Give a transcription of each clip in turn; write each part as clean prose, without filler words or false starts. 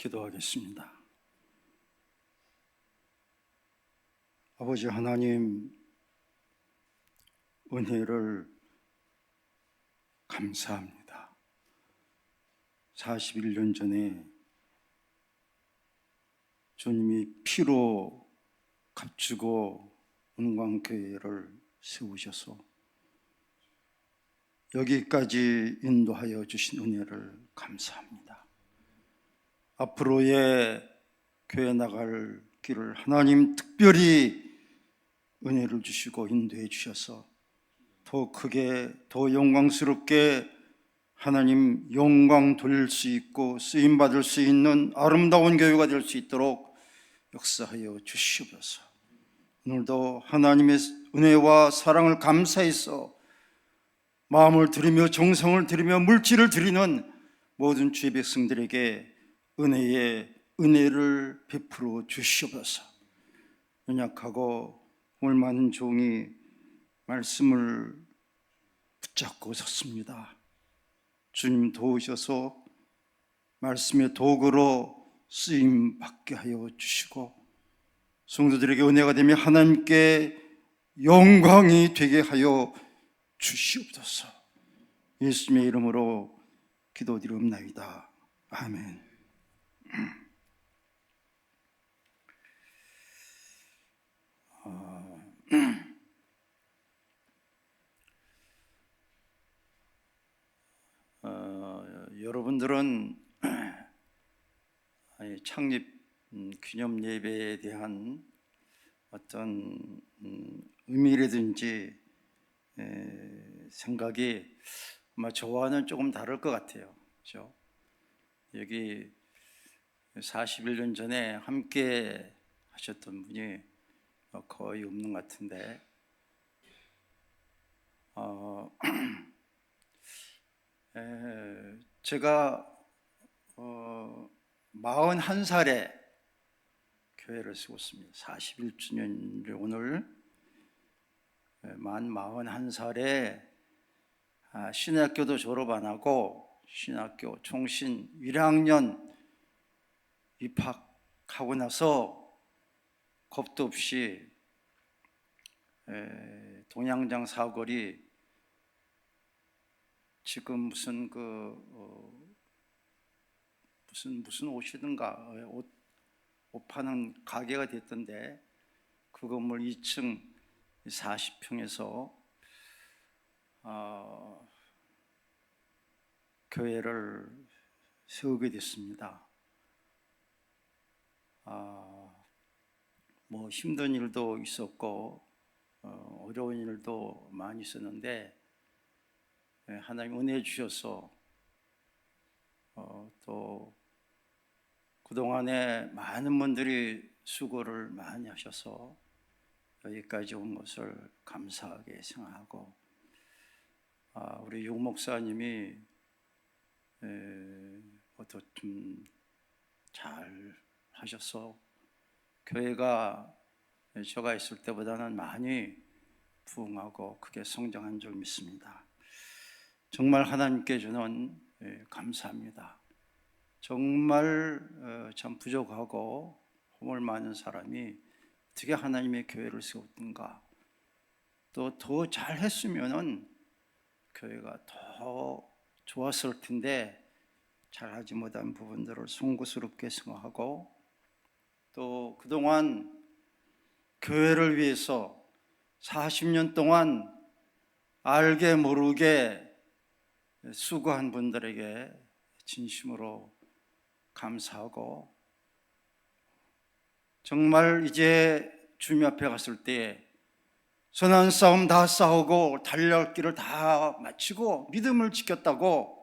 기도하겠습니다. 아버지 하나님, 은혜를 감사합니다. 41년 전에 주님이 피로 값주고 은광교회를 세우셔서 여기까지 인도하여 주신 은혜를 감사합니다. 앞으로의 교회 나갈 길을 하나님 특별히 은혜를 주시고 인도해 주셔서 더 크게 더 영광스럽게 하나님 영광 돌릴 수 있고 쓰임받을 수 있는 아름다운 교회가 될 수 있도록 역사하여 주시옵소서. 오늘도 하나님의 은혜와 사랑을 감사해서 마음을 드리며 정성을 드리며 물질을 드리는 모든 주의 백성들에게 은혜를 베풀어 주시옵소서. 연약하고 오늘 많은 종이 말씀을 붙잡고 섰습니다. 주님 도우셔서 말씀의 도구로 쓰임 받게 하여 주시고 성도들에게 은혜가 되며 하나님께 영광이 되게 하여 주시옵소서. 예수님의 이름으로 기도드리옵나이다. 아멘. 여러분들은 창립 기념 예배에 대한 어떤 의미라든지 생각이 아마 저와는 조금 다를 것 같아요. 그렇죠? 여기 41년 전에 함께 하셨던 분이 거의 없는 것 같은데 제가 41살에 교회를 세웠습니다. 41주년 오늘 만 41살에 신학교도 졸업 안 하고 신학교 총신 1학년 입학하고 나서 겁도 없이 동양장 사거리 지금 무슨 옷이든가 옷 파는 가게가 됐던데 그 건물 2층 40평에서 교회를 세우게 됐습니다. 뭐 힘든 일도 있었고 어려운 일도 많이 있었는데 하나님 은혜 주셔서 또 그동안에 많은 분들이 수고를 많이 하셔서 여기까지 온 것을 감사하게 생각하고 우리 육 목사님이 좀 잘 하셔서 교회가 제가 있을 때보다는 많이 부흥하고 크게 성장한 줄 믿습니다. 정말 하나님께 저는 감사합니다. 정말 참 부족하고 허물 많은 사람이 어떻게 하나님의 교회를 세웠던가, 또 더 잘했으면은 교회가 더 좋았을 텐데 잘하지 못한 부분들을 송구스럽게 생각하고, 또 그동안 교회를 위해서 40년 동안 알게 모르게 수고한 분들에게 진심으로 감사하고, 정말 이제 주님 앞에 갔을 때 선한 싸움 다 싸우고 달려갈 길을 다 마치고 믿음을 지켰다고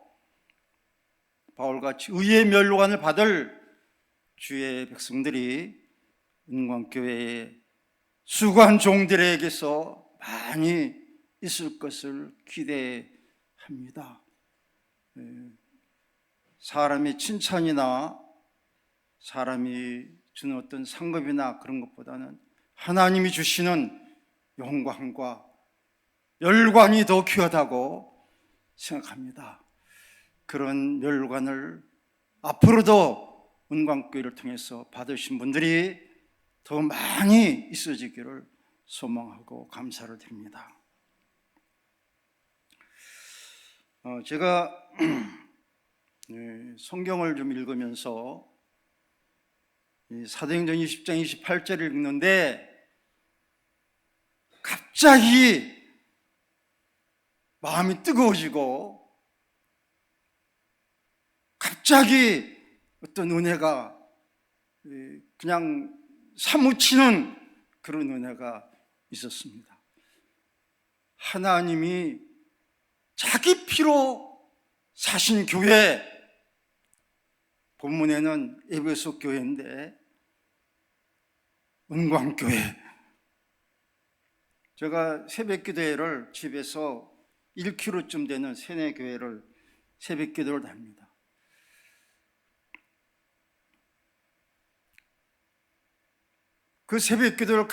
바울같이 의의 멸관을 받을 주의 백성들이 은광교회에 수고한 종들에게서 많이 있을 것을 기대합니다. 사람의 칭찬이나 사람이 주는 어떤 상급이나 그런 것보다는 하나님이 주시는 영광과 열관이 더 귀하다고 생각합니다. 그런 열관을 앞으로도 은광교회를 통해서 받으신 분들이 더 많이 있어지기를 소망하고 감사를 드립니다. 제가 성경을 좀 읽으면서 사도행전 20장 28절을 읽는데 갑자기 마음이 뜨거워지고 갑자기 어떤 은혜가 그냥 사무치는 그런 은혜가 있었습니다. 하나님이 자기 피로 사신 교회, 본문에는 에베소 교회인데 은광교회. 제가 새벽기도회를 집에서 1km쯤 되는 세뇌교회를 새벽기도를 다닙니다. 그 새벽기도를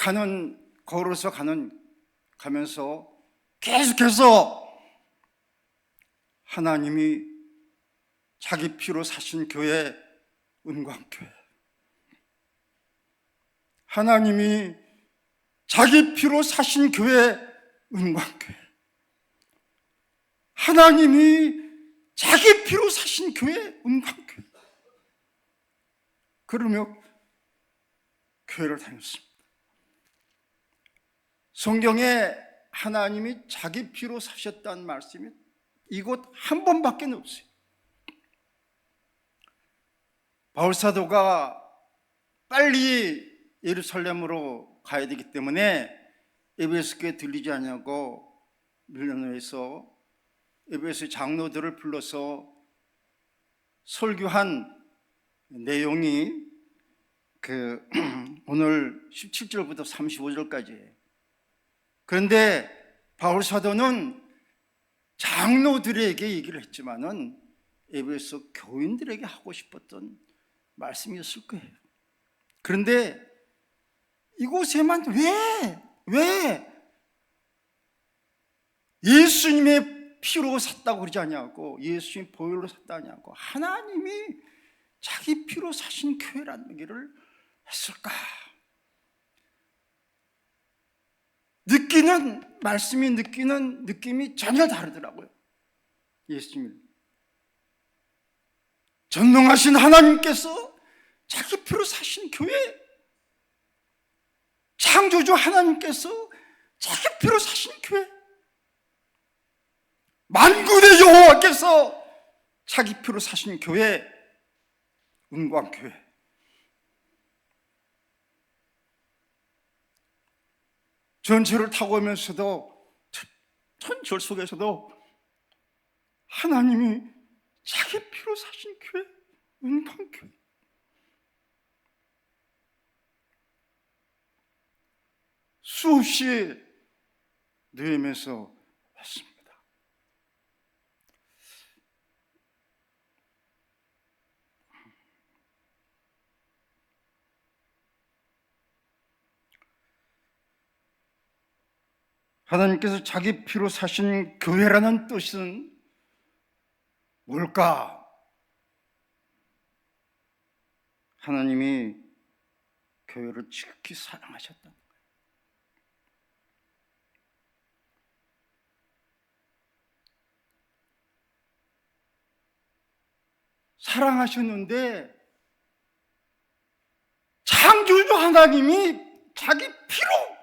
걸어서 가면서 계속해서 하나님이 자기 피로 사신 교회, 은광교회, 하나님이 자기 피로 사신 교회, 은광교회, 하나님이 자기 피로 사신 교회, 은광교회. 그러며 교회를 다녔습니다. 성경에 하나님이 자기 피로 사셨다는 말씀이 이곳 한 번밖에 없어요. 바울사도가 빨리 예루살렘으로 가야 되기 때문에 에베소 교회에 들리지 않냐고 밀라노에서 에베소 장로들을 불러서 설교한 내용이 오늘 17절부터 35절까지예요. 그런데 바울 사도는 장로들에게 얘기를 했지만은 에베소 교인들에게 하고 싶었던 말씀이었을 거예요. 그런데 이곳에만 왜 예수님의 피로 샀다고 그러지 않냐고, 예수님 보혈로 샀다냐고, 하나님이 자기 피로 사신 교회라는 얘기를 했을까? 말씀이 느끼는 느낌이 전혀 다르더라고요. 예수님을 전능하신 하나님께서 자기 피로 사신 교회, 창조주 하나님께서 자기 피로 사신 교회, 만군의 여호와께서 자기 피로 사신 교회, 은광교회. 전철을 타고 오면서도 전철 속에서도 하나님이 자기 피로 사신 교회, 은광교회. 수없이 누임에서 했습니다. 하나님께서 자기 피로 사신 교회라는 뜻은 뭘까? 하나님이 교회를 지극히 사랑하셨다는 거예요. 사랑하셨는데 창조주 하나님이 자기 피를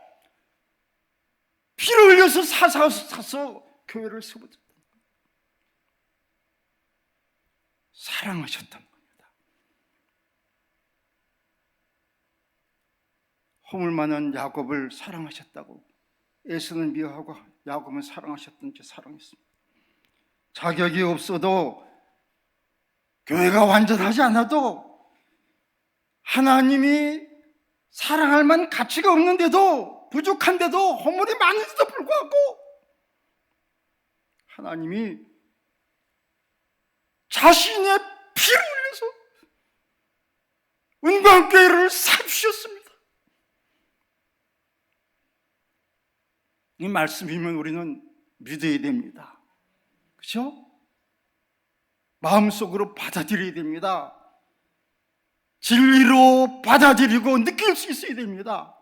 흘려서 사서 교회를 세웠다. 사랑하셨다는 겁니다. 허물 많은 야곱을 사랑하셨다고 에서는 미워하고 야곱은 사랑하셨던지 사랑했습니다. 자격이 없어도 교회가 완전하지 않아도 하나님이 사랑할 만한 가치가 없는데도 부족한데도 허물이 많은데도 불구하고 하나님이 자신의 피를 흘려서 은광교회를 사주셨습니다. 이 말씀이면 우리는 믿어야 됩니다. 그렇죠? 마음속으로 받아들여야 됩니다. 진리로 받아들이고 느낄 수 있어야 됩니다.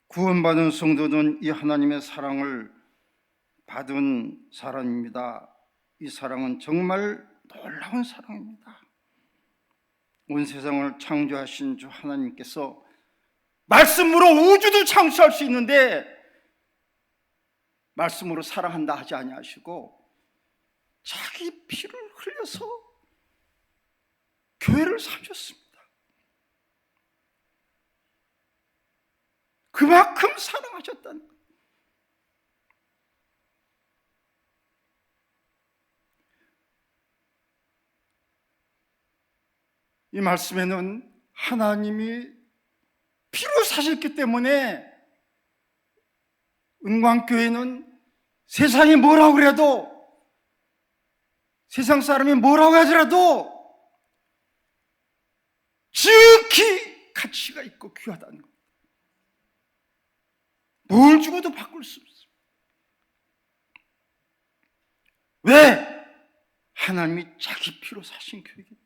구원받은 성도는 이 하나님의 사랑을 받은 사람입니다. 이 사랑은 정말 놀라운 사랑입니다. 온 세상을 창조하신 주 하나님께서 말씀으로 우주도 창조할 수 있는데 말씀으로 사랑한다 하지 아니하시고 자기 피를 흘려서 교회를 사셨습니다. 그만큼 사랑하셨다는 거예요. 이 말씀에는 하나님이 피로 사셨기 때문에 은광교회는 세상이 뭐라고 그래도, 세상 사람이 뭐라고 하더라도 지극히 가치가 있고 귀하다는 겁니다. 뭘 주고도 바꿀 수 없습니다. 왜? 하나님이 자기 피로 사신 교회이기 때문에.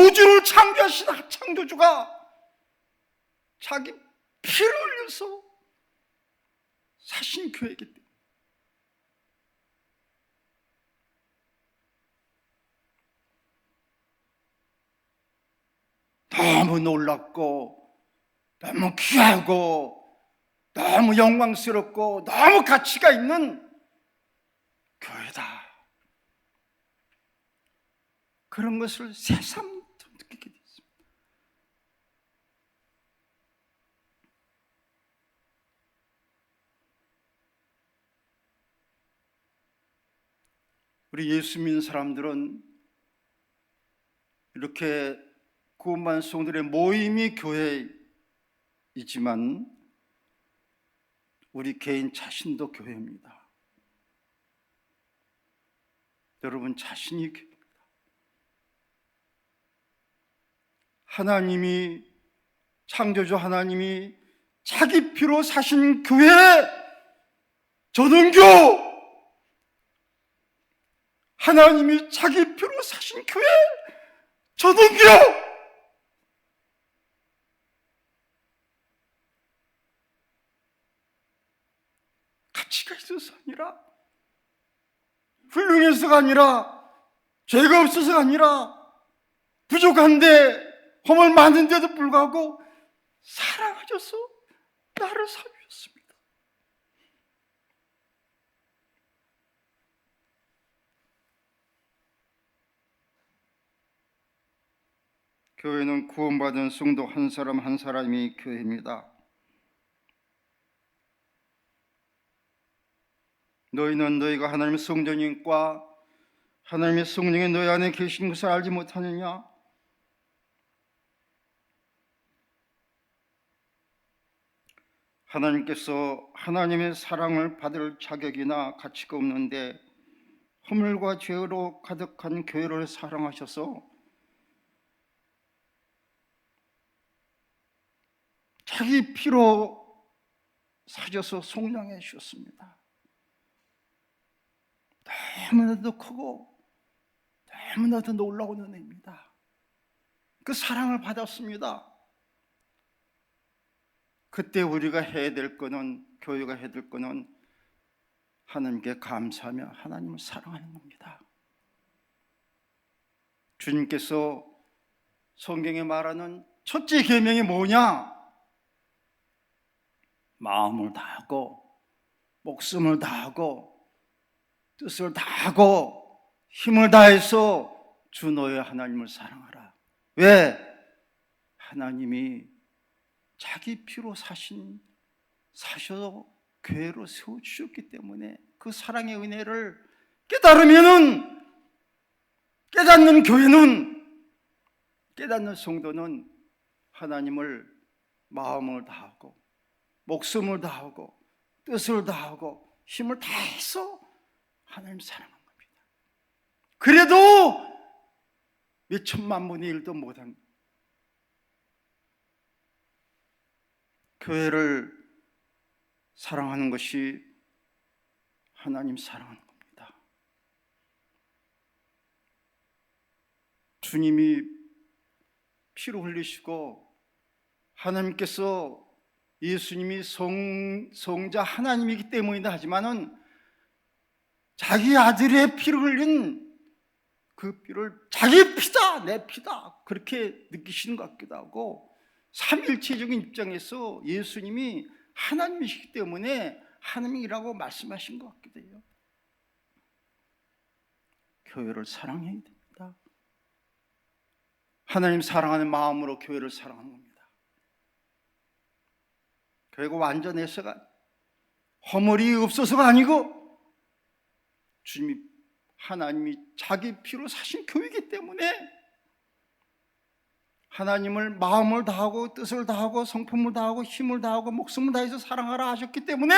우주를 창조하신 창조주가 자기 피를 흘려서 사신 교회이기 때문에. 너무 놀랍고 너무 귀하고 너무 영광스럽고 너무 가치가 있는 교회다. 그런 것을 새삼부터 느끼게 됐습니다. 우리 예수 믿는 사람들은 이렇게 구원받은 성도들의 모임이 교회이지만 우리 개인 자신도 교회입니다. 여러분 자신이 교회입니다. 하나님이, 창조주 하나님이 자기 피로 사신 교회, 전원교. 하나님이 자기 피로 사신 교회, 전원교. 가치가 있어서가 아니라, 훌륭해서가 아니라, 죄가 없어서가 아니라, 부족한데 허물 많은데도 불구하고 사랑하셔서 나를 사주셨습니다. 교회는 구원받은 성도 한 사람 한 사람이 교회입니다. 너희는 너희가 하나님의 성령님과 하나님의 성령이 너희 안에 계신 것을 알지 못하느냐? 하나님께서 하나님의 사랑을 받을 자격이나 가치가 없는데 허물과 죄로 가득한 교회를 사랑하셔서 자기 피로 사셔서 속량해 주셨습니다. 너무나도 크고 너무나도 놀라운 은혜입니다. 그 사랑을 받았습니다. 그때 우리가 해야 될 거는, 교회가 해야 될 거는 하나님께 감사하며 하나님을 사랑하는 겁니다. 주님께서 성경에 말하는 첫째 계명이 뭐냐? 마음을 다하고 목숨을 다하고 뜻을 다하고 힘을 다해서 주 너의 하나님을 사랑하라. 왜? 하나님이 자기 피로 사셔서 교회로 세워주셨기 때문에 그 사랑의 은혜를 깨닫는 교회는, 깨닫는 성도는 하나님을 마음을 다하고 목숨을 다하고 뜻을 다하고 힘을 다해서 하나님 사랑한 겁니다. 그래도 몇 천만 분의 1도 못한 교회를 사랑하는 것이 하나님 사랑하는 겁니다. 주님이 피를 흘리시고 하나님께서 예수님이 성자 하나님이기 때문이다 하지만은 자기 아들의 피를 흘린 그 피를 자기 피다, 내 피다 그렇게 느끼시는 것 같기도 하고, 삼일체적인 입장에서 예수님이 하나님이시기 때문에 하나님이라고 말씀하신 것 같기도 해요. 교회를 사랑해야 됩니다. 하나님 사랑하는 마음으로 교회를 사랑하는 겁니다. 교회가 완전해서가 허물이 없어서가 아니고 주님이 하나님이 자기 피로 사신 교회이기 때문에 하나님을 마음을 다하고 뜻을 다하고 성품을 다하고 힘을 다하고 목숨을 다해서 사랑하라 하셨기 때문에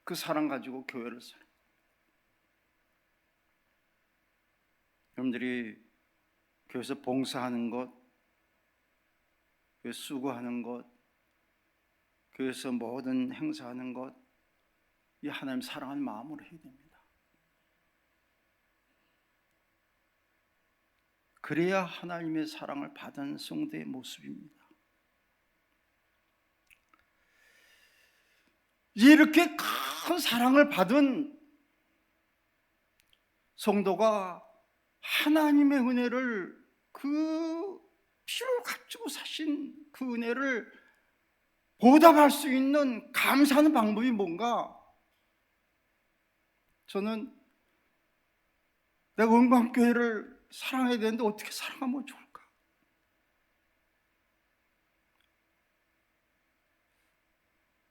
그 사랑 가지고 교회를 사랑해요. 여러분들이 교회에서 봉사하는 것, 교회 수고하는 것, 교회에서 모든 행사하는 것, 이 하나님 사랑하는 마음으로 해야 됩니다. 그래야 하나님의 사랑을 받은 성도의 모습입니다. 이렇게 큰 사랑을 받은 성도가 하나님의 은혜를, 그 피를 값주고 사신 그 은혜를 보답할 수 있는 감사하는 방법이 뭔가? 저는 내가 은광교회를 사랑해야 되는데 어떻게 사랑하면 좋을까?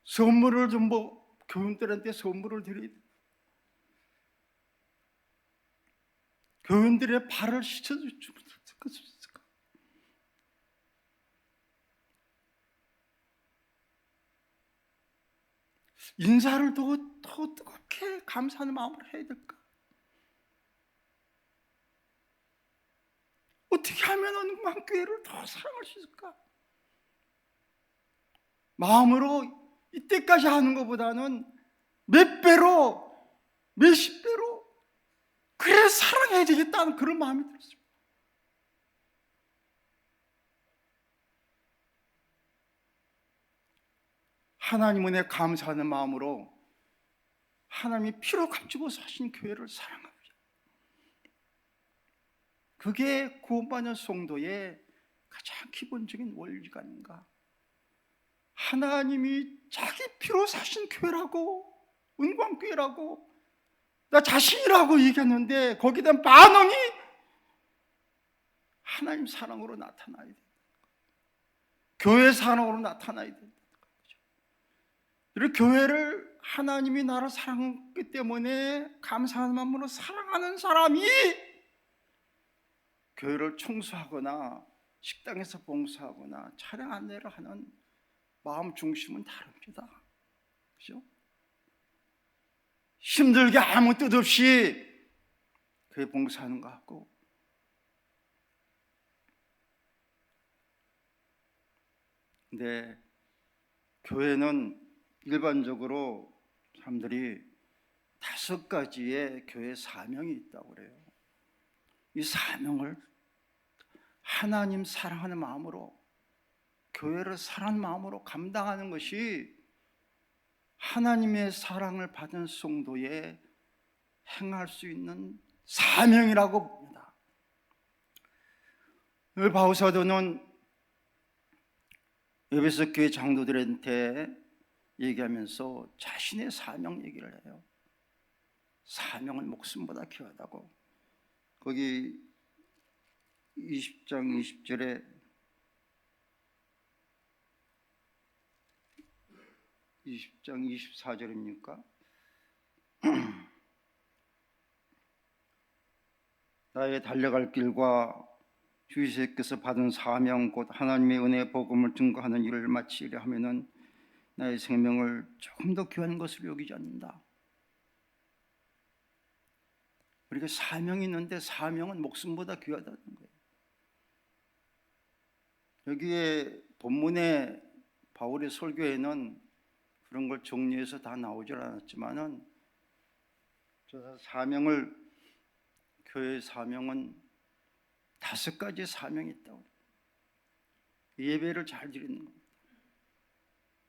선물을 좀 교인들한테 선물을 드려야 돼. 교인들의 발을 씻어주면 좋을까? 인사를 더 뜨겁게 감사하는 마음으로 해야 될까? 어떻게 하면 은광교회를 더 사랑할 수 있을까? 마음으로 이때까지 하는 것보다는 몇 배로, 몇십 배로 그래 사랑해야 되겠다는 그런 마음이 들었습니다. 하나님 은혜 감사하는 마음으로 하나님이 피로 값주고서 하신 교회를 사랑합니다. 그게 구원받은 성도의 가장 기본적인 원리가 아닌가. 하나님이 자기 피로 사신 교회라고, 은광교회라고, 나 자신이라고 얘기하는데 거기에 대한 반응이 하나님 사랑으로 나타나야 된다. 교회 사랑으로 나타나야 된다. 그리고 교회를 하나님이 나를 사랑했기 때문에 감사하는 마음으로 사랑하는 사람이 교회를 청소하거나 식당에서 봉사하거나 차량 안내를 하는 마음 중심은 다릅니다. 그죠? 힘들게 아무 뜻 없이 교회 봉사하는 것 같고, 근데 교회는 일반적으로 사람들이 5가지의 교회 사명이 있다고 그래요. 이 사명을 하나님 사랑하는 마음으로, 교회를 사랑하는 마음으로 감당하는 것이 하나님의 사랑을 받은 성도의 행할 수 있는 사명이라고 봅니다. 오늘 바울 사도는 에베소 교회 장로들한테 얘기하면서 자신의 사명 얘기를 해요. 사명은 목숨보다 귀하다고. 거기 20장 20절에 20장 24절입니까? 나의 달려갈 길과 주 예수께서 받은 사명 곧 하나님의 은혜의 복음을 증거하는 일을 마치려 하면은 나의 생명을 조금 더 귀한 것으로 여기지 않는다. 우리가 사명이 있는데 사명은 목숨보다 귀하다는 거예요. 여기에 본문에 바울의 설교에는 그런 걸 정리해서 다 나오질 않았지만은 저 사명을, 교회의 사명은 5가지 사명이 있다고. 예배를 잘 드리는 겁니다.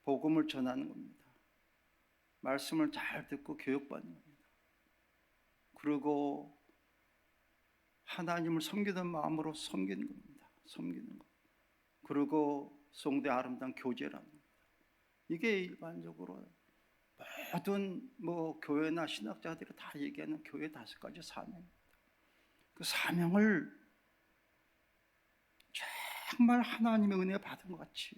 복음을 전하는 겁니다. 말씀을 잘 듣고 교육받는 겁니다. 그리고 하나님을 섬기는 마음으로 섬기는 겁니다. 섬기는 것. 그리고 성도의 아름다운 교제라는 겁니다. 이게 일반적으로 모든 교회나 신학자들이 다 얘기하는 교회의 5가지 사명입니다. 그 사명을 정말 하나님의 은혜 받은 것 같이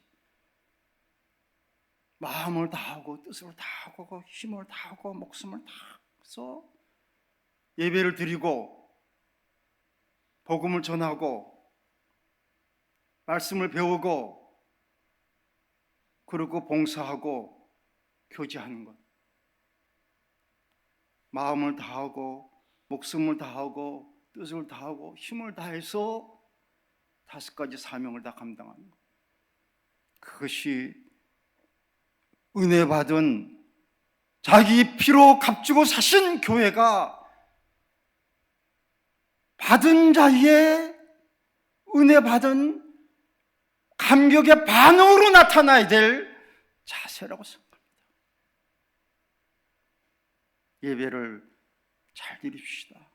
마음을 다하고 뜻을 다하고 힘을 다하고 목숨을 다해서 예배를 드리고 복음을 전하고 말씀을 배우고 그리고 봉사하고 교제하는 것, 마음을 다하고 목숨을 다하고 뜻을 다하고 힘을 다해서 5가지 사명을 다 감당하는 것, 그것이 은혜 받은 자기 피로 값주고 사신 교회가 받은 자의 은혜 받은 감격의 반응으로 나타나야 될 자세라고 생각합니다. 예배를 잘 드립시다.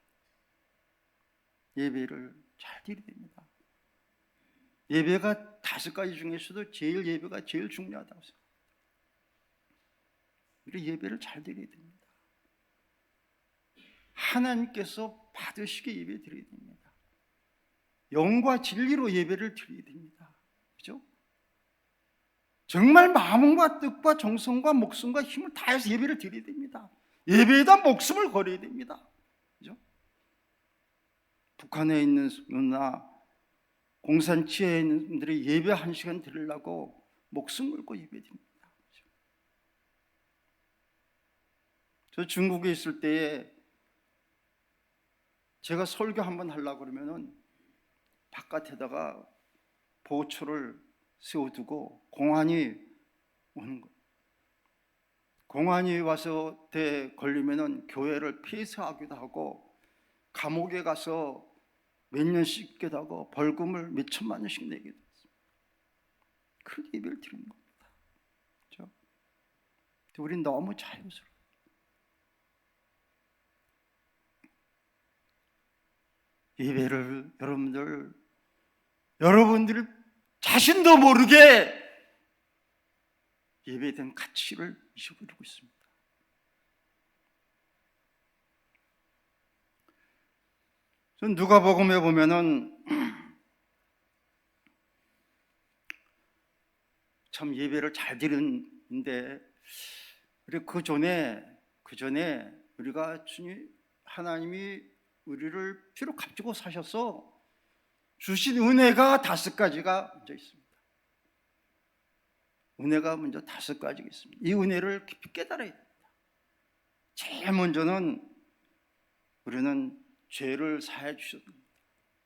예배를 잘 드려야 됩니다. 예배가 5가지 중에서도 예배가 제일 중요하다고 생각합니다. 우리 예배를 잘 드려야 됩니다. 하나님께서 받으시게 예배 드려야 됩니다. 영과 진리로 예배를 드려야 됩니다. 그죠? 정말 마음과 뜻과 정성과 목숨과 힘을 다해서 예배를 드려야 됩니다. 예배에다 목숨을 걸어야 됩니다. 그죠? 북한에 있는 누나, 공산지에 있는 분들이 예배 1시간 드리려고 목숨 걸고 예배 드립니다. 그죠? 저 중국에 있을 때에 제가 설교 한번 하려고 그러면은 바깥에다가 보초를 세워두고 공안이 오는 거예요. 공안이 와서 걸리면은 교회를 폐쇄하기도 하고 감옥에 가서 몇 년씩 있기도 하고 벌금을 몇 천만 원씩 내기도 했습니다. 그렇게 예배를 드리는 겁니다. 그렇죠? 우린 너무 자유스러워요. 예배를 여러분들이 자신도 모르게 예배에 대한 가치를 잊어버리고 있습니다. 전 누가복음에 보면은 참 예배를 잘 드리는데 그 전에 우리가 하나님이 우리를 피로 값주고 사셔서 주신 은혜가 5가지가 먼저 있습니다. 은혜가 먼저 5가지가 있습니다. 이 은혜를 깊이 깨달아야 됩니다. 제일 먼저는 우리는 죄를 사해 주셨습니다.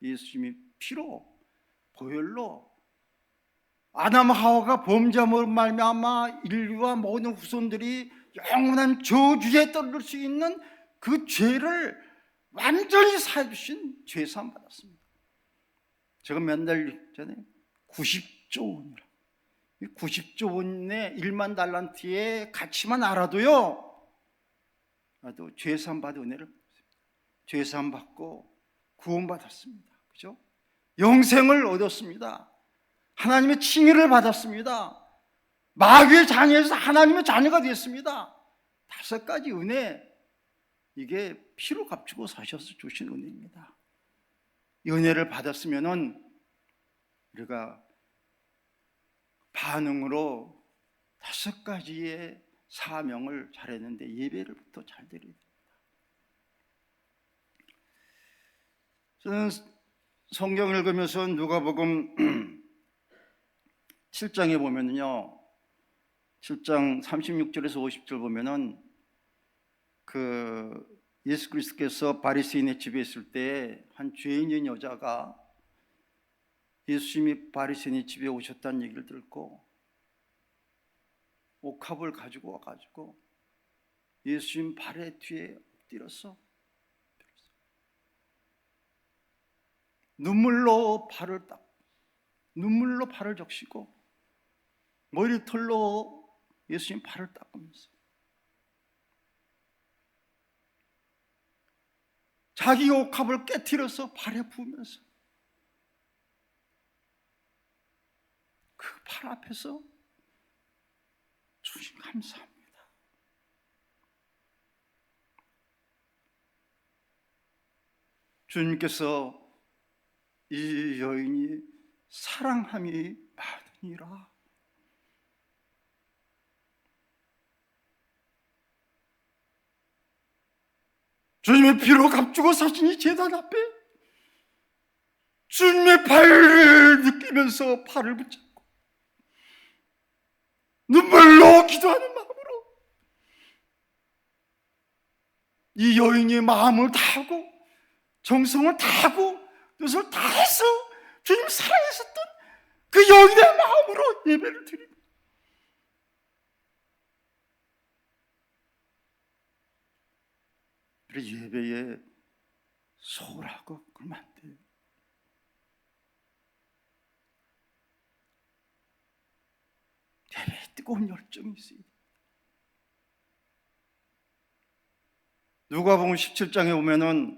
예수님이 피로 보혈로 아담 하와가 범죄함으로 말미암아 인류와 모든 후손들이 영원한 저주에 떨어질 수 있는 그 죄를 완전히 사해 주신 죄사함 받았습니다. 제가 몇 달 전에 90조 원이라, 90조 원의 1만 달란트의 가치만 알아도요, 나도 죄사함 받은 은혜를 받았습니다. 죄사함 받고 구원 받았습니다. 그죠? 영생을 얻었습니다. 하나님의 칭의를 받았습니다. 마귀의 자녀에서 하나님의 자녀가 되었습니다. 5가지 은혜, 이게 피로 값주고 사셔서 주신 은혜입니다. 이 은혜를 받았으면은 우리가 반응으로 5가지의 사명을 잘했는데 예배를부터 잘 드려야 됩니다. 저는 성경을 읽으면서 누가복음 7장에 보면요, 7장 36절에서 50절 보면은 예수 그리스도께서 바리새인의 집에 있을 때 한 죄인인 여자가 예수님이 바리새인의 집에 오셨다는 얘기를 듣고 옥합을 가지고 와가지고 예수님 발의 뒤에 엎드려서 눈물로 발을 적시고 머리털로 예수님 발을 닦으면서 자기 옥합을 깨트려서 발에 부으면서 그 발 앞에서 주님 감사합니다. 주님께서 이 여인이 사랑함이 많으니라. 주님의 피로 값주고 사신 이 제단 앞에 주님의 발을 느끼면서 발을 붙잡고 눈물로 기도하는 마음으로 이 여인의 마음을 다하고 정성을 다하고 뜻을 다해서 주님 사랑하셨던 그 여인의 마음으로 예배를 드립니다. 그래서 예배에 소홀하고 그러면 안 돼요. 예배에 뜨거운 열정이 있어야 돼요. 누가복음 17장에 보면은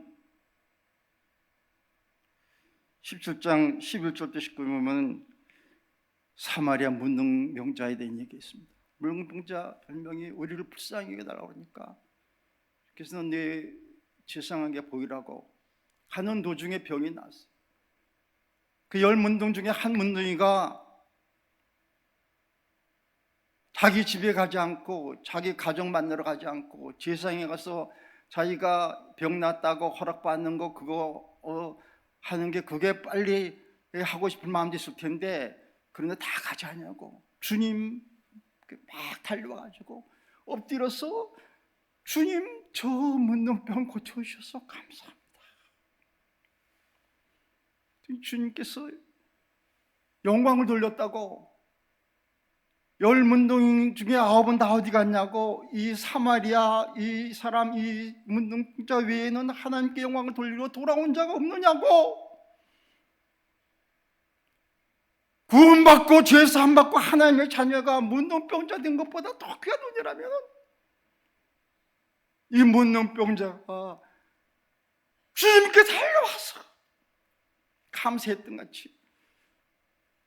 17장 11절부터 19절 보면 사마리아 문둥병자에 대한 얘기가 있습니다. 문둥병자 별명이 우리를 불쌍히 여겨달라고 그러니까 그래서 내 제상하게 보이라고 가는 도중에 병이 났어요. 그 10문둥 중에 한 문둥이가 자기 집에 가지 않고 자기 가족 만나러 가지 않고 제상에 가서 자기가 병 났다고 허락받는 거 그거 하는 게 그게 빨리 하고 싶은 마음도 있을 텐데 그런데 다 가지 않냐고 주님 막 달려와가지고 엎드려서 주님 저 문둥병 고쳐주셔서 감사합니다. 주님께서 영광을 돌렸다고 10문둥 중에 9은 다 어디 갔냐고 이 사마리아 이 사람 이 문둥자 외에는 하나님께 영광을 돌리러 돌아온 자가 없느냐고 구원받고 죄 사함받고 하나님의 자녀가 문둥병자 된 것보다 더 귀한 은혜라면 이 문둥병자가 주님께 달려와서 감사했던 같이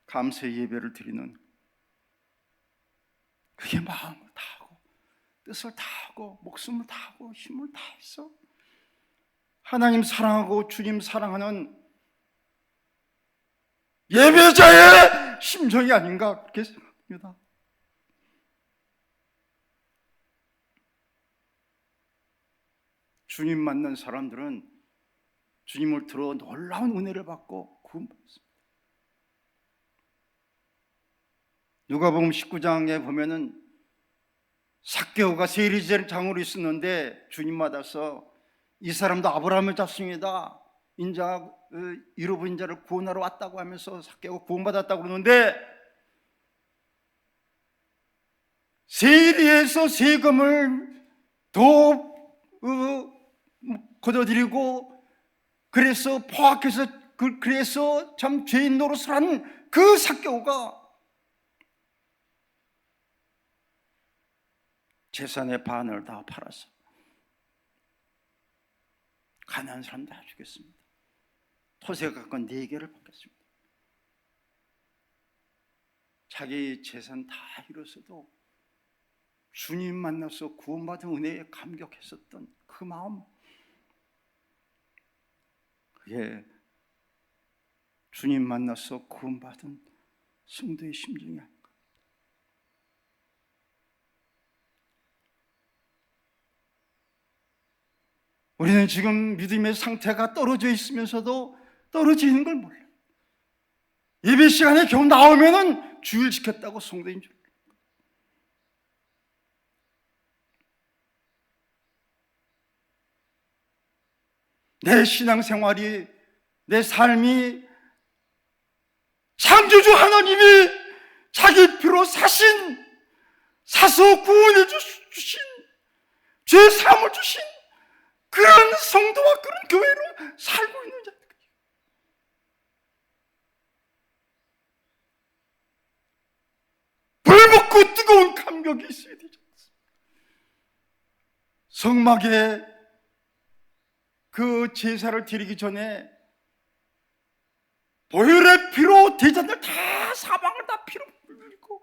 감사 예배를 드리는 그게 마음을 다하고 뜻을 다하고 목숨을 다하고 힘을 다해서 하나님 사랑하고 주님 사랑하는 예배자의 심정이 아닌가 그렇게 생각합니다. 주님 만난 사람들은 주님을 들어 놀라운 은혜를 받고 구원받습니다. 누가복음 19장에 보면은 삭개오가 세리장으로 있었는데 주님 만나서 이 사람도 아브라함을 잡습니다. 인자 잃어버린 자를 구원하러 왔다고 하면서 삭개오가 구원받았다고 그러는데 세리에서 세금을 더 걷어들이고 그래서 포악해서 그래서 참 죄인 노릇을 한 그 삭개오가 재산의 반을 다 팔아서 가난한 사람 다 주겠습니다. 토세가 갖고 4개를 받겠습니다. 자기 재산 다 잃었어도 주님 만나서 구원받은 은혜에 감격했었던 그 마음, 그게 주님 만나서 구원받은 성도의 심정이 아닐까. 우리는 지금 믿음의 상태가 떨어져 있으면서도 떨어지는 걸 몰라요. 예배 시간에 겨우 나오면은 주일 지켰다고 성도인 줄. 내 신앙생활이, 내 삶이 창조주 하나님이 자기 피로 사신 사서 구원해 주신, 죄 사함을 주신 그런 성도와 그런 교회로 살고 있는 자들. 불붙고 뜨거운 감격이 있어야 되지 않습니까? 성막에 그 제사를 드리기 전에 보혈의 피로 대장들 다 사방을 다 피로 물리고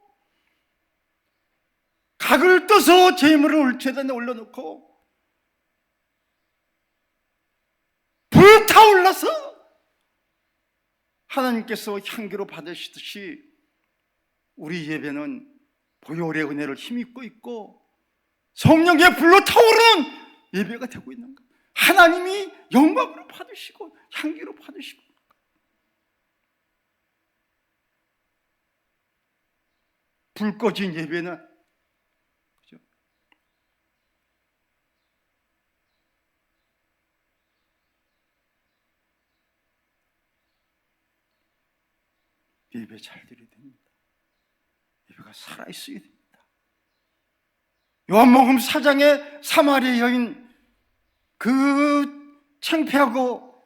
각을 떠서 제물을 제단에 올려놓고 불타올라서 하나님께서 향기로 받으시듯이 우리 예배는 보혈의 은혜를 힘입고 있고 성령의 불로 타오르는 예배가 되고 있는 것. 하나님이 영광으로 받으시고 향기로 받으시고. 불 꺼진 예배는, 그죠? 예배 잘 드려야 됩니다. 예배가 살아있어야 됩니다. 요한복음 4장의 사마리아 여인, 그 창피하고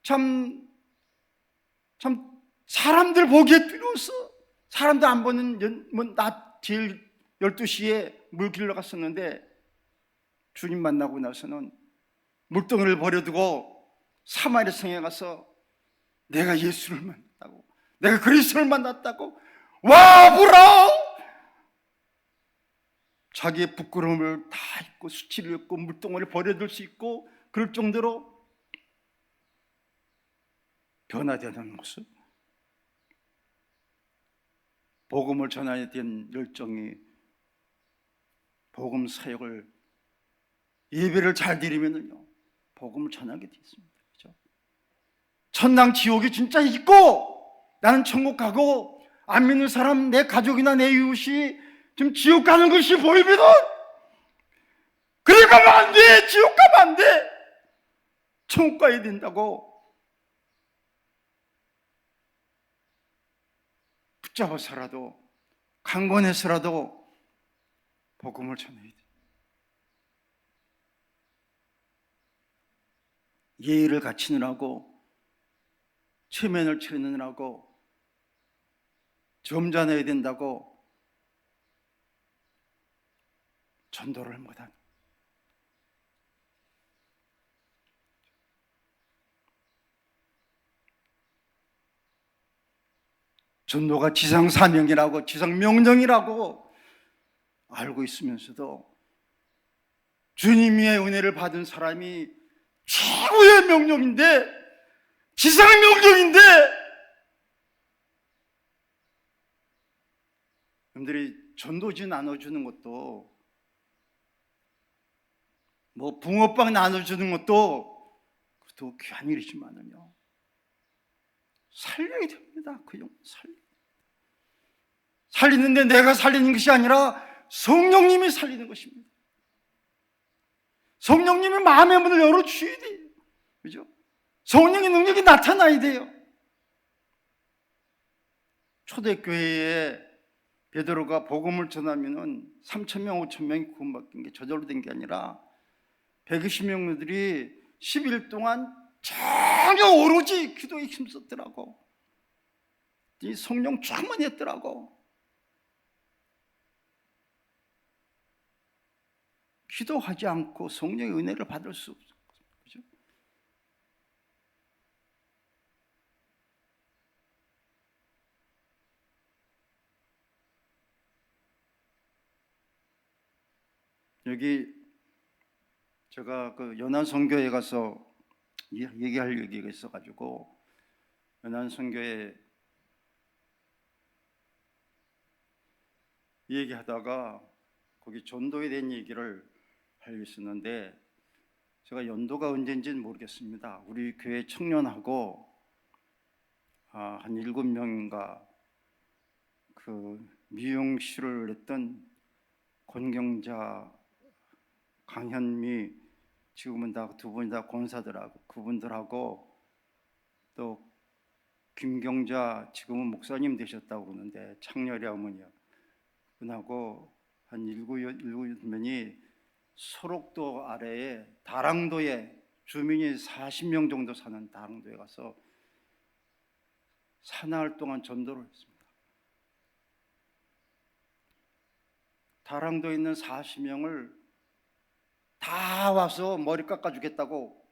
참 사람들 보기에 두려워서 사람도 안 보는 낮 제일 12시에 물 길러 갔었는데 주님 만나고 나서는 물동이를 버려두고 사마리아 성에 가서 내가 예수를 만났다고, 내가 그리스도를 만났다고 와 보라! 자기의 부끄러움을 다 잊고 수치를 잊고 물동이를 버려둘 수 있고 그럴 정도로 변화되는 모습. 복음을 전하에 대한 열정이, 복음 사역을, 예배를 잘 드리면은요 복음을 전하게 되어 있습니다. 그렇죠? 천당 지옥이 진짜 있고 나는 천국 가고 안 믿는 사람, 내 가족이나 내 이웃이 지금 지옥 가는 것이 보이거든. 그래 가면 안 돼. 지옥 가면 안 돼. 천국 가야 된다고 붙잡아서라도 강권해서라도 복음을 전해야 돼. 예의를 갖추느라고, 체면을 차리느라고, 점잖아야 된다고 전도를 못하는, 전도가 지상 사명이라고, 지상 명령이라고 알고 있으면서도 주님의 은혜를 받은 사람이 최고의 명령인데, 지상 명령인데, 여러분들이 전도지 나눠주는 것도, 뭐 붕어빵 나눠주는 것도 그것도 귀한 일이지만은요 살려야 됩니다. 그 영 살리는데 내가 살리는 것이 아니라 성령님이 살리는 것입니다. 성령님이 마음의 문을 열어주셔야 돼요. 그죠? 성령의 능력이 나타나야 돼요. 초대교회에 베드로가 복음을 전하면은 3,000명, 5,000명이 구원받은 게 저절로 된 게 아니라 120명들이 10일 동안 전혀 오로지 기도에 힘썼더라고. 이 성령 충만했더라고. 기도하지 않고 성령의 은혜를 받을 수 없어. 그죠? 여기 제가 그 연안선교에 가서 얘기할 얘기가 있어가지고 연안선교에 얘기하다가 거기 전도에 대한 얘기를 하려고 했었는데 제가 연도가 언제인지는 모르겠습니다. 우리 교회 청년하고 한 7명인가 그 미용실을 했던 권경자, 강현미, 지금은 다 두 분이 다 권사들하고 그분들하고 또 김경자 지금은 목사님 되셨다고 그러는데 창렬이 어머니요. 그분하고 한 일곱 명이 소록도 아래에 다랑도에 주민이 40명 정도 사는 다랑도에 가서 사나흘 동안 전도를 했습니다. 다랑도에 있는 40명을 다 와서 머리 깎아주겠다고,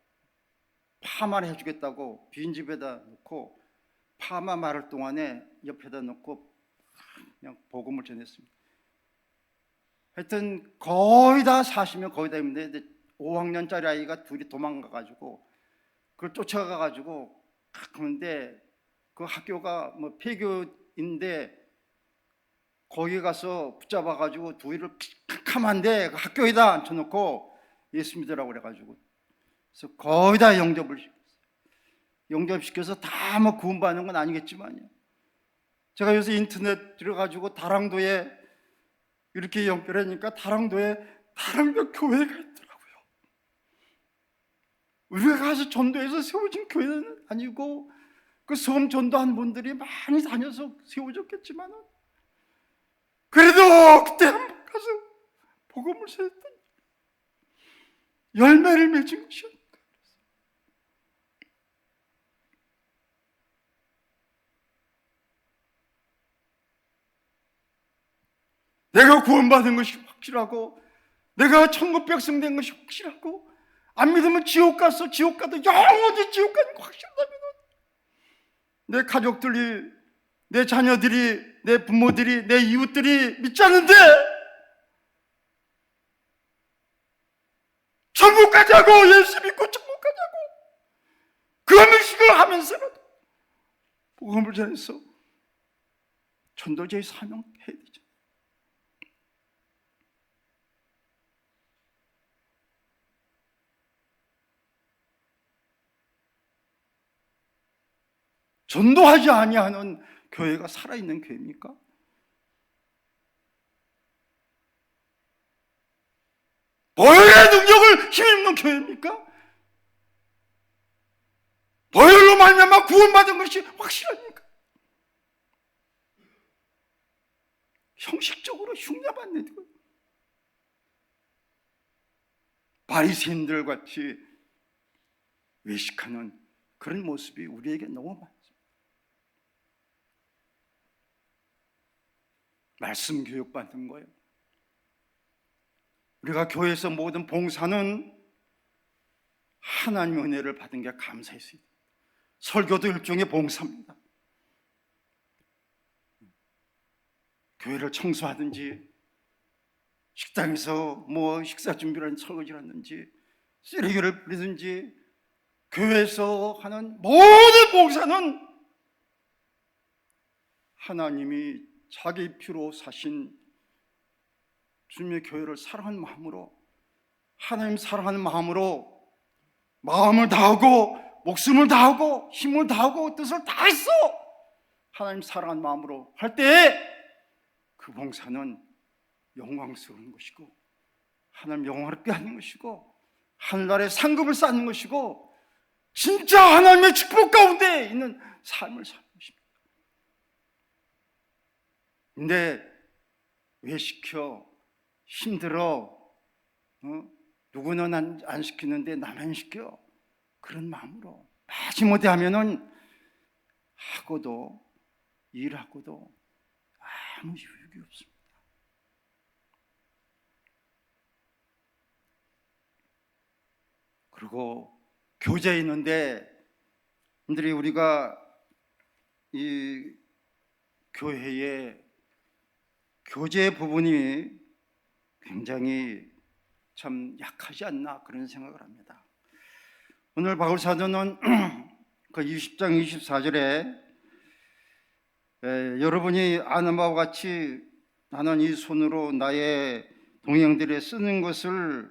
파마를 해주겠다고 빈집에다 놓고 파마 마를 동안에 옆에다 놓고 그냥 복음을 전했습니다. 하여튼 거의 다 40명 거의 다 있는데 5학년짜리 아이가 둘이 도망가가지고 그걸 쫓아가가지고 그런데 그 학교가 뭐 폐교인데 거기 가서 붙잡아가지고 둘이를 캄캄한데 그 학교에다 앉혀놓고 예수 믿으라고 그래가지고 그래서 거의 다 영접시켜서 다 뭐 구원받는 건 아니겠지만요. 제가 요새 인터넷 들어가지고 다랑도에 이렇게 연결하니까 다랑도에 다랑도 교회가 있더라고요. 우리가 가서 전도해서 세워진 교회는 아니고 그 섬 전도한 분들이 많이 다녀서 세워졌겠지만 그래도 그때 한번 가서 복음을 전했더니 열매를 맺은 것이었다. 내가 구원받은 것이 확실하고 내가 천국 백성 된 것이 확실하고 안 믿으면 지옥 가서 지옥 가도 영원히 지옥 가는 거 확실하다면 내 가족들이, 내 자녀들이, 내 부모들이, 내 이웃들이 믿지 않는데 천국 가자고, 예수 믿고 천국 가자고 그 음식을 하면서라도 복음을 전해서 전도자의 사명 해야 되죠. 전도하지 아니하는 교회가 살아있는 교회입니까? 보혈의 능력을 힘입는 교회입니까? 보혈로 말미암아 구원받은 것이 확실합니까? 형식적으로 흉내만 내고 바리새인들 같이 외식하는 그런 모습이 우리에게 너무 많습니다. 말씀 교육 받는 거예요. 우리가 교회에서 모든 봉사는 하나님의 은혜를 받은 게 감사했어요. 설교도 일종의 봉사입니다. 교회를 청소하든지 식당에서 뭐 식사 준비를 설거지를 하든지 쓰레기를 뿌리든지 교회에서 하는 모든 봉사는 하나님이 자기 피로 사신 주님의 교회를 사랑하는 마음으로, 하나님 사랑하는 마음으로 마음을 다하고 목숨을 다하고 힘을 다하고 뜻을 다했어 하나님 사랑하는 마음으로 할 때에 그 봉사는 영광스러운 것이고 하나님 영광롭게 하는 것이고 하늘나라에 상급을 쌓는 것이고 진짜 하나님의 축복 가운데 있는 삶을 사는 것입니다. 근데 왜 시켜? 힘들어. 누구는 안 시키는데 나만 시켜. 그런 마음으로 마지못해 하면은 하고도 일하고도 아무 유익이 없습니다. 그리고 교제에 있는데 분들이 우리가 이 교회의 교제 부분이 굉장히 참 약하지 않나 그런 생각을 합니다. 오늘 바울 사도는 그 20장 24절에 여러분이 아는 바와 같이 나는 이 손으로 나의 동행들에 쓰는 것을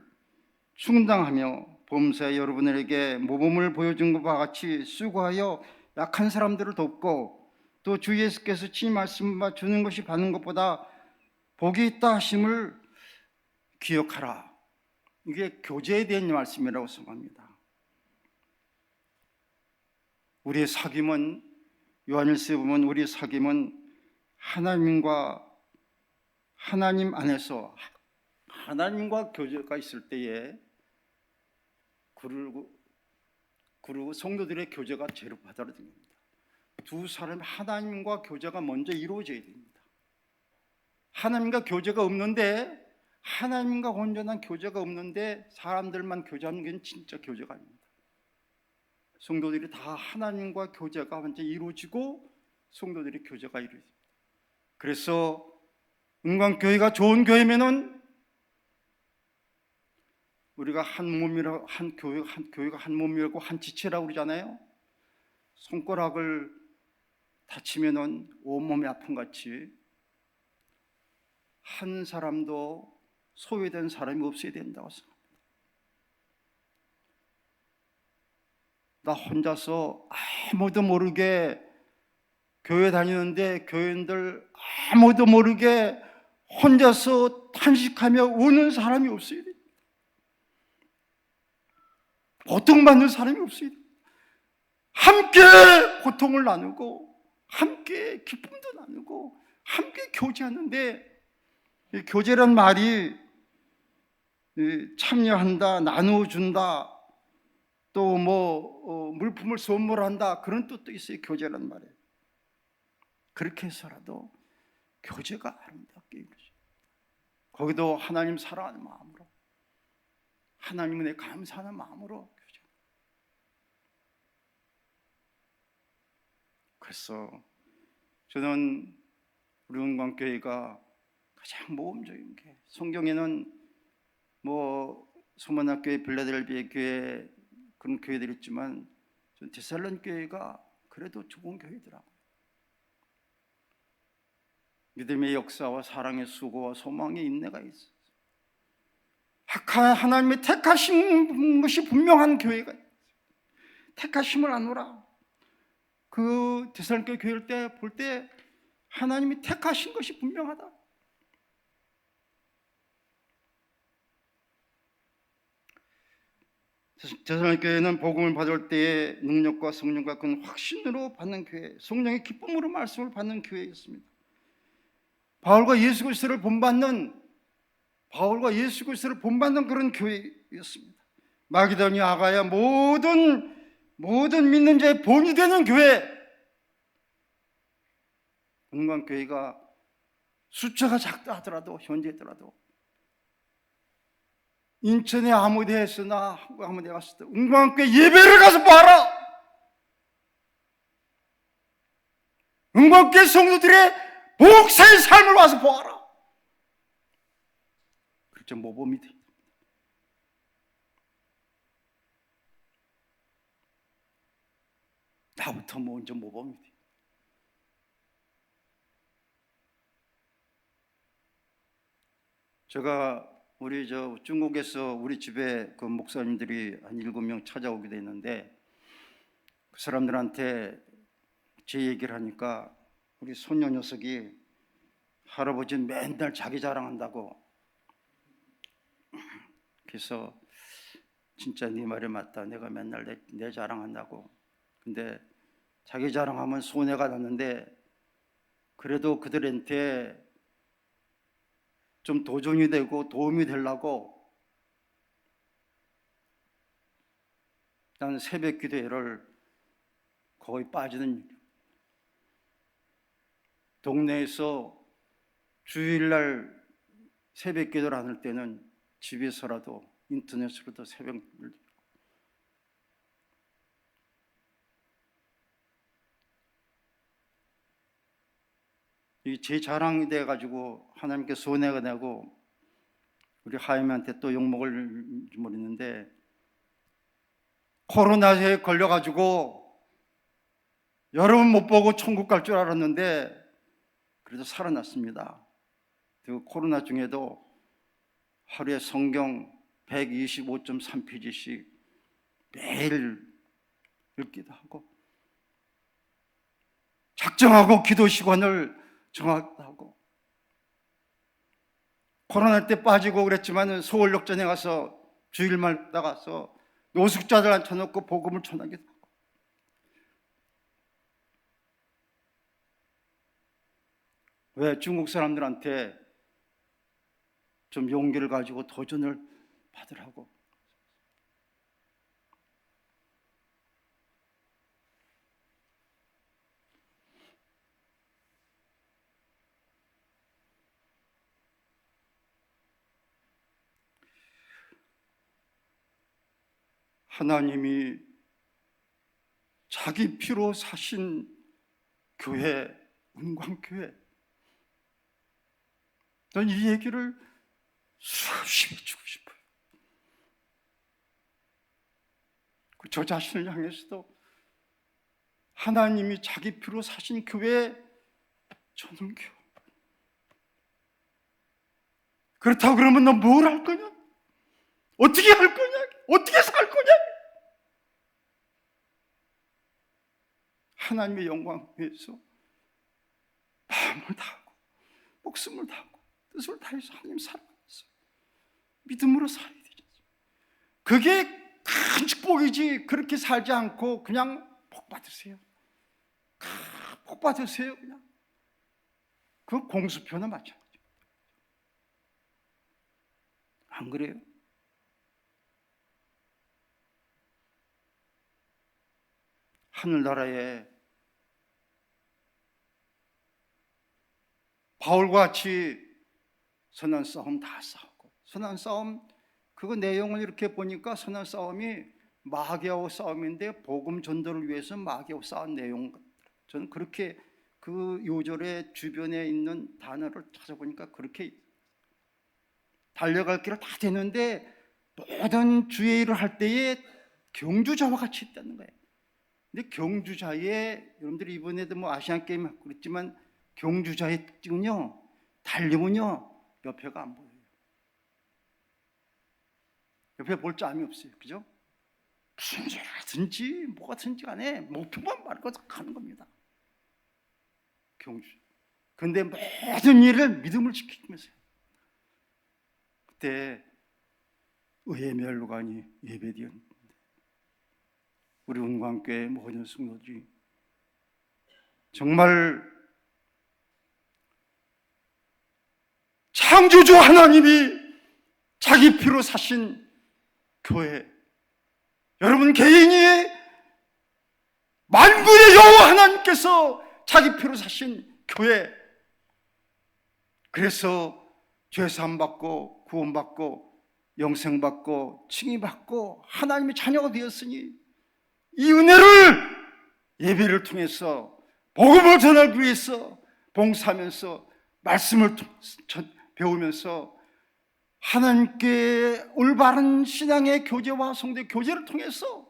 충당하며 범사에 여러분에게 모범을 보여준 것과 같이 수고하여 약한 사람들을 돕고 또 주 예수께서 친히 말씀 주는 것이 받는 것보다 복이 있다 하심을 기억하라. 이게 교제에 대한 말씀이라고 생각합니다. 우리의 사귐은 요한일서에 보면 우리의 사귐은 하나님과 하나님 안에서 하나님과 교제가 있을 때에 그리고 성도들의 교제가 제로 받아들입니다. 두 사람이 하나님과 교제가 먼저 이루어져야 됩니다. 하나님과 교제가 없는데, 하나님과 온전한 교제가 없는데 사람들만 교제하는 게 진짜 교제가 아닙니다. 성도들이 다 하나님과 교제가 먼저 이루어지고 성도들이 교제가 이루어집니다. 그래서 은광교회가 좋은 교회면은 우리가 한 몸이라, 한 교회가 한 몸이라고 한 지체라고 그러잖아요. 손가락을 다치면은 온몸이 아픈 같이 한 사람도 소외된 사람이 없어야 된다고 생각합니다. 나 혼자서 아무도 모르게 교회 다니는데 교인들 아무도 모르게 혼자서 탄식하며 우는 사람이 없어야 됩니다. 고통받는 사람이 없어야 됩니다. 함께 고통을 나누고 함께 기쁨도 나누고 함께 교제하는데, 이 교제란 말이 참여한다, 나누어준다, 또 물품을 선물한다, 그런 뜻도 있어요. 교제란 말이에요. 그렇게 해서라도 교제가 아름답게 이루어져요. 거기도 하나님 사랑하는 마음으로, 하나님 은혜 감사하는 마음으로 교제. 그래서 저는 우리 은광교회가 가장 모범적인 게, 성경에는 소만학교회, 빌라델비아 교회 그런 교회들 있지만 전 데살로니가 교회가 그래도 좋은 교회더라고요. 믿음의 역사와 사랑의 수고와 소망의 인내가 있어요. 하나님의 택하신 것이 분명한 교회가 있어요. 택하심을 아노라. 그 데살로니가 교회를 볼 때 하나님이 택하신 것이 분명하다. 데살로니가 교회는 복음을 받을 때의 능력과 성령과 그 확신으로 받는 교회, 성령의 기쁨으로 말씀을 받는 교회였습니다. 바울과 예수 그리스도를 본받는 그런 교회였습니다. 마게도냐, 아가야 모든 믿는 자의 본이 되는 교회. 은광교회가 숫자가 작다 하더라도, 현재더라도 인천에 아무데 했으나 한국 아무데 갔을 때 은광교회 예배를 가서 봐라. 은광교회 성도들의 목사의 삶을 와서 보아라. 그렇죠. 모범이 됩니다. 나부터 먼저 모범이 돼요. 제가 중국에서 우리 집에 그 목사님들이 한 7명 찾아오게 됐는데, 그 사람들한테 제 얘기를 하니까 우리 손녀 녀석이 할아버지는 맨날 자기 자랑한다고. 그래서 진짜 네 말이 맞다. 내가 맨날 내 자랑한다고. 근데 자기 자랑하면 손해가 났는데 그래도 그들한테 좀 도전이 되고 도움이 되려고 나는 새벽 기도회를 거의 빠지는, 동네에서 주일날 새벽 기도를 안 할 때는 집에서라도 인터넷으로도 새벽을, 제 자랑이 돼가지고 하나님께 손해가 되고 우리 하임한테 또 욕먹을 모르겠는데, 코로나에 걸려가지고 여러분 못 보고 천국 갈 줄 알았는데 그래도 살아났습니다. 그 코로나 중에도 하루에 성경 125.3페이지씩 매일 읽기도 하고, 작정하고 기도 시간을 정하고, 코로나 때 빠지고 그랬지만 서울역전에 가서 주일날 나가서 노숙자들 앉혀놓고 복음을 전하기도 하고. 왜 중국 사람들한테 좀 용기를 가지고 도전을 받으라고. 하나님이 자기 피로 사신 교회, 은광교회. 난 이 얘기를 수없이 해주고 싶어요. 저 자신을 향해서도 하나님이 자기 피로 사신 교회, 저는 교회. 그렇다고 그러면 너 뭘 할 거냐? 어떻게 할 거냐? 어떻게 살 거냐? 하나님의 영광을 위해서 마음을 다하고 목숨을 다하고 뜻을 다해서 하나님 사랑하면서 믿음으로 살아야 되죠. 그게 큰 축복이지. 그렇게 살지 않고 그냥 복 받으세요. 복 받으세요. 그냥 그 공수표나 마찬가지. 안 그래요? 하늘나라에 바울과 같이 선한 싸움 다 싸우고, 선한 싸움 그거 내용을 이렇게 보니까 선한 싸움이 마귀하고 싸움인데 복음 전도를 위해서 마귀하고 싸운 내용, 저는 그렇게 그 요절의 주변에 있는 단어를 찾아보니까 그렇게 달려갈 길을 다 되는데 모든 주의 일을 할 때에 경주자와 같이 있다는 거예요. 근데 경주자의, 여러분들이 이번에도 뭐 아시안 게임 하고 그랬지만 경주자의 특징은요, 달리면요 옆에가 안 보여요. 옆에 볼 점이 없어요. 그죠? 무슨 일이든지 뭐가든지 간에 목표만 말고 가는 겁니다. 경주. 근데 모든 일을 믿음을 지키면서 그때 의회 멸관이 예배드렸는데 우리 은광교회 모든 성도들이 정말 창조주 하나님이 자기 피로 사신 교회, 여러분 개인이 만군의 여호와 하나님께서 자기 피로 사신 교회, 그래서 죄사함 받고 구원받고 영생받고 칭의받고 하나님의 자녀가 되었으니 이 은혜를 예배를 통해서 복음을 전하기 위해서 봉사하면서 말씀을 배우면서 하나님께 올바른 신앙의 교제와 성도의 교제를 통해서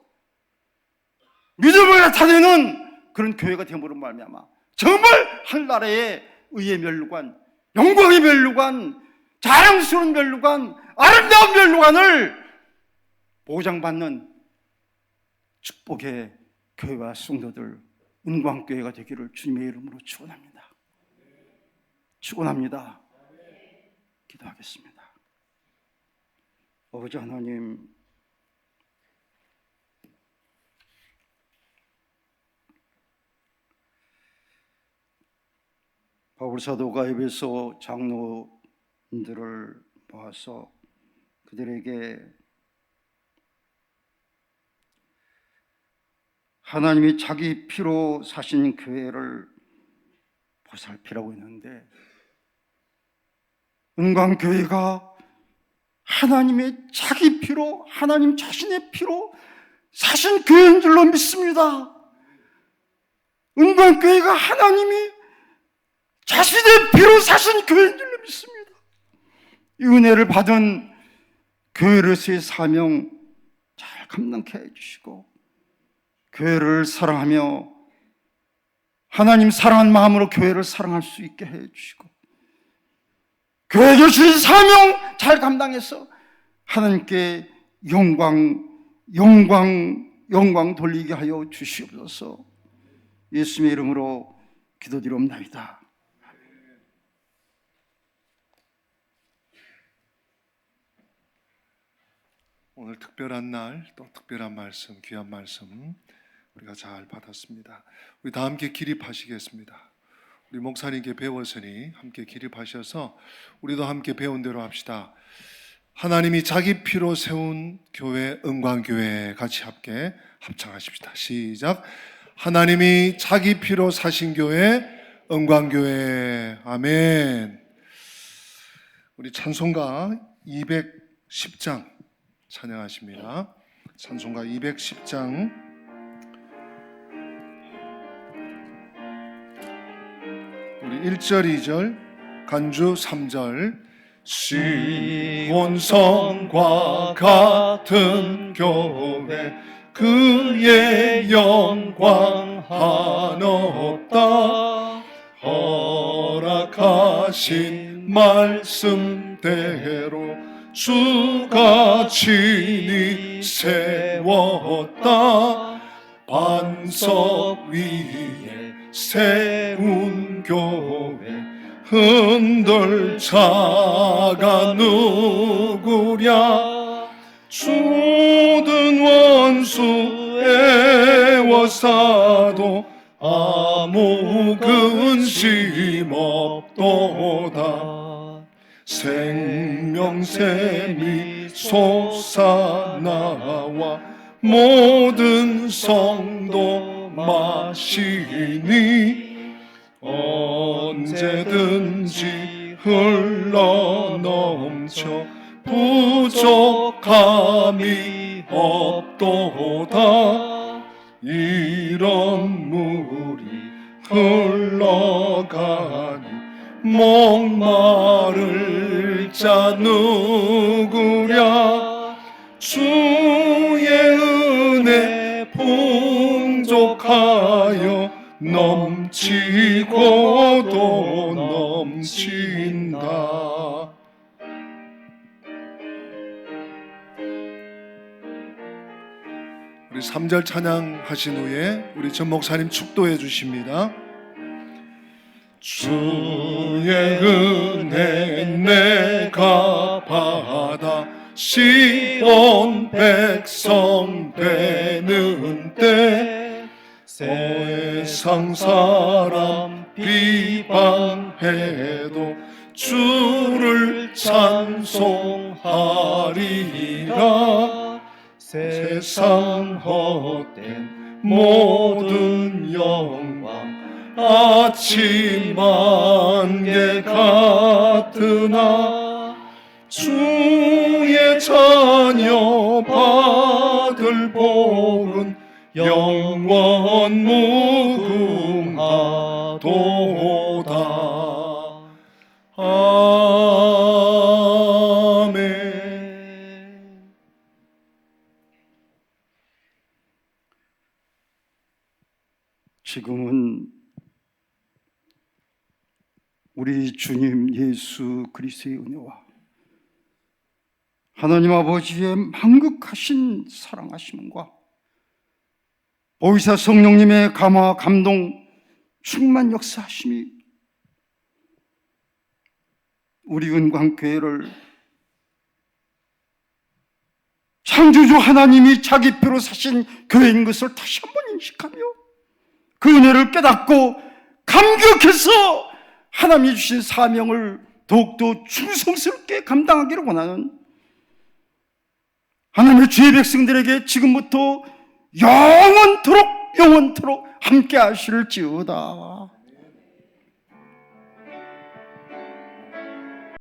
믿음을 나타내는 그런 교회가 되므로 말미암아 정말 하늘나라의 의의 멸류관, 영광의 멸류관, 자랑스러운 멸류관, 아름다운 멸류관을 보장받는 축복의 교회와 성도들, 은광교회가 되기를 주님의 이름으로 축원합니다. 축원합니다. 기도하겠습니다. 아버지 하나님, 바울 사도가 에베소 장로들을 모아서 그들에게 하나님이 자기 피로 사신 교회를 보살피라고 했는데, 은광교회가 하나님의 자기 피로, 하나님 자신의 피로 사신 교회인 줄로 믿습니다. 은광교회가 하나님이 자신의 피로 사신 교회인 줄로 믿습니다. 이 은혜를 받은 교회로서의 사명 잘 감당케 해주시고, 교회를 사랑하며 하나님 사랑한 마음으로 교회를 사랑할 수 있게 해주시고, 교회에 주신 사명 잘 감당해서 하나님께 영광 돌리게 하여 주시옵소서. 예수님의 이름으로 기도드리옵나이다. 오늘 특별한 날, 또 특별한 말씀, 귀한 말씀 우리가 잘 받았습니다. 우리 다 함께 기립하시겠습니다. 우리 목사님께 배웠으니 함께 기립하셔서 우리도 함께 배운 대로 합시다. 하나님이 자기 피로 세운 교회 은광교회 같이 함께 합창하십시다. 시작. 하나님이 자기 피로 사신 교회 은광교회. 아멘. 우리 찬송가 210장 찬양하십니다. 찬송가 210장 우리 1절 2절 간주 3절 시온성과 같은 교회 그의 영광 한없다 허락하신 말씀대로 주가 친히 세웠다 반석 위에 세운 교회 흔들 자가 누구랴 주든 원수 애워싸도 아무 근심 없도다 생명샘이 솟아나와 모든 성도 마시니 언제든지 흘러넘쳐 부족함이 없도다 이런 물이 흘러가니 목마를 자 누구랴 주의 은혜 풍족하여 넘치고도 넘친다. 우리 3절 찬양하신 후에 우리 전 목사님 축도해 주십니다. 주의 은혜 내가 받아 시온 백성 되는 때 세상 사람 비방해도 주를 찬송하리라 세상 헛된 모든 영광 아침 안개 같으나 주의 자녀 받을 복은 영원 무궁하도다. 아멘. 지금은 우리 주님 예수 그리스도의 은혜와 하나님 아버지의 만극하신 사랑하심과 보이사 성령님의 감화 감동 충만 역사하심이 우리 은광교회를 창조주 하나님이 자기 피로 사신 교회인 것을 다시 한번 인식하며 그 은혜를 깨닫고 감격해서 하나님이 주신 사명을 더욱더 충성스럽게 감당하기를 원하는 하나님의 주의 백성들에게 지금부터 영원토록 함께 하실지어다.